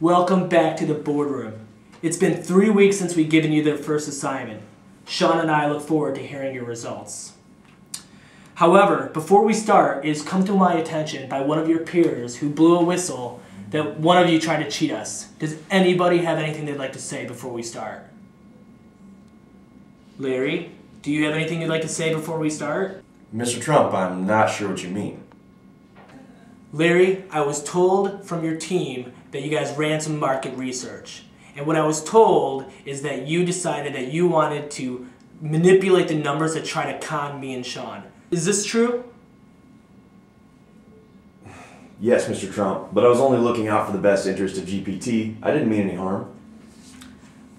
Welcome back to the boardroom. It's been 3 weeks since we've given you the first assignment. Sean and I look forward to hearing your results. However, before we start, it has come to my attention by one of your peers who blew a whistle that one of you tried to cheat us. Does anybody have anything they'd like to say before we start? Larry, do you have anything you'd like to say before we start? Mr. Trump, I'm not sure what you mean. Larry, I was told from your team that you guys ran some market research. And what I was told is that you decided that you wanted to manipulate the numbers to try to con me and Sean. Is this true? Yes, Mr. Trump, but I was only looking out for the best interest of GPT. I didn't mean any harm.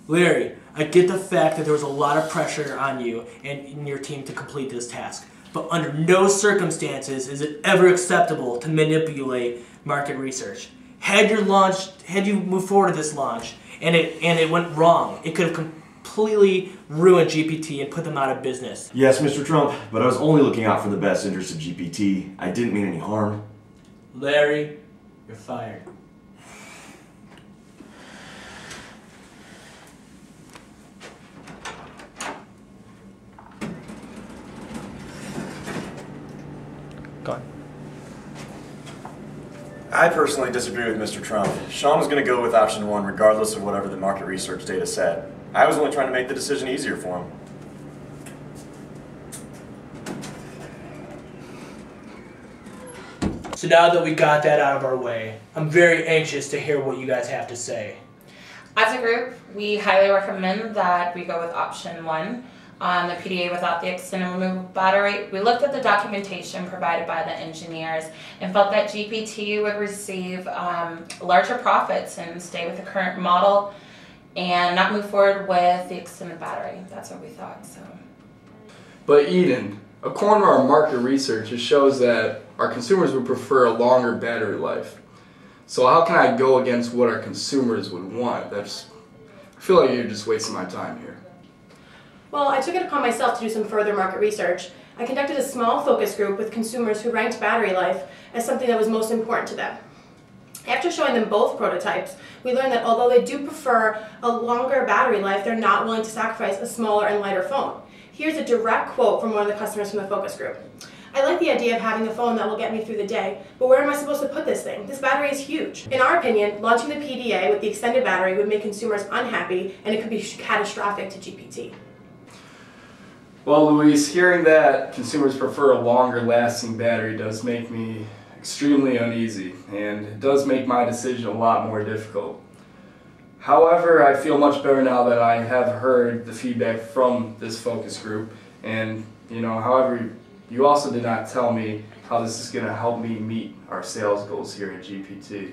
Larry, I get the fact that there was a lot of pressure on you and your team to complete this task, but under no circumstances is it ever acceptable to manipulate market research. Had you moved forward to this launch and it went wrong, it could have completely ruined GPT and put them out of business. Yes, Mr. Trump, but I was only looking out for the best interest of GPT. I didn't mean any harm. Larry, you're fired. Go on. I personally disagree with Mr. Trump. Sean was going to go with option one regardless of whatever the market research data said. I was only trying to make the decision easier for him. So now that we got that out of our way, I'm very anxious to hear what you guys have to say. As a group, we highly recommend that we go with option one on the PDA without the extended removable battery. We looked at the documentation provided by the engineers and felt that GPT would receive larger profits and stay with the current model and not move forward with the extended battery. That's what we thought. So. But Eden, according to our market research, it shows that our consumers would prefer a longer battery life. So how can I go against what our consumers would want? I feel like you're just wasting my time here. Well, I took it upon myself to do some further market research. I conducted a small focus group with consumers who ranked battery life as something that was most important to them. After showing them both prototypes, we learned that although they do prefer a longer battery life, they're not willing to sacrifice a smaller and lighter phone. Here's a direct quote from one of the customers from the focus group. "I like the idea of having a phone that will get me through the day, but where am I supposed to put this thing? This battery is huge." In our opinion, launching the PDA with the extended battery would make consumers unhappy and it could be catastrophic to GPT. Well, Luis, hearing that consumers prefer a longer lasting battery does make me extremely uneasy, and it does make my decision a lot more difficult. However, I feel much better now that I have heard the feedback from this focus group, and however, you also did not tell me how this is going to help me meet our sales goals here at GPT.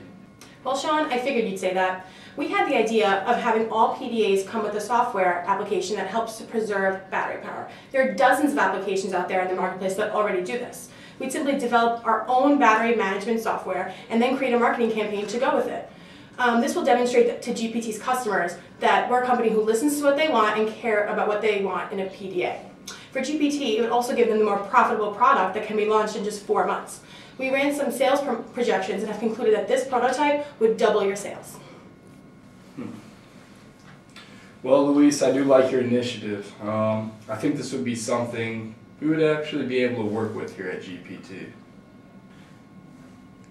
Well, Sean, I figured you'd say that. We had the idea of having all PDAs come with a software application that helps to preserve battery power. There are dozens of applications out there in the marketplace that already do this. We'd simply develop our own battery management software and then create a marketing campaign to go with it. This will demonstrate to GPT's customers that we're a company who listens to what they want and care about what they want in a PDA. For GPT, it would also give them the more profitable product that can be launched in just 4 months. We ran some sales projections and have concluded that this prototype would double your sales. Well, Luis, I do like your initiative. I think this would be something we would actually be able to work with here at GPT.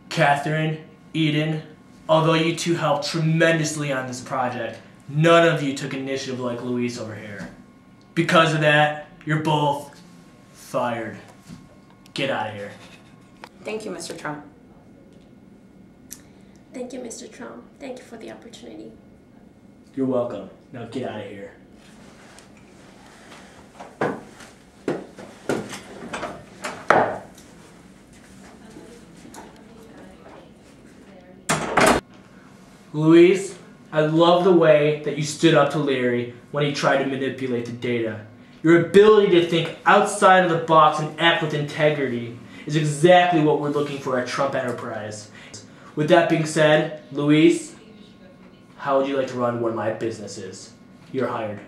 Catherine, Eden, although you two helped tremendously on this project, none of you took initiative like Luis over here. Because of that, you're both fired. Get out of here. Thank you, Mr. Trump. Thank you, Mr. Trump. Thank you for the opportunity. You're welcome. Now get out of here. Luis, I love the way that you stood up to Larry when he tried to manipulate the data. Your ability to think outside of the box and act with integrity is exactly what we're looking for at Trump Enterprise. With that being said, Luis, how would you like to run one of my businesses? You're hired.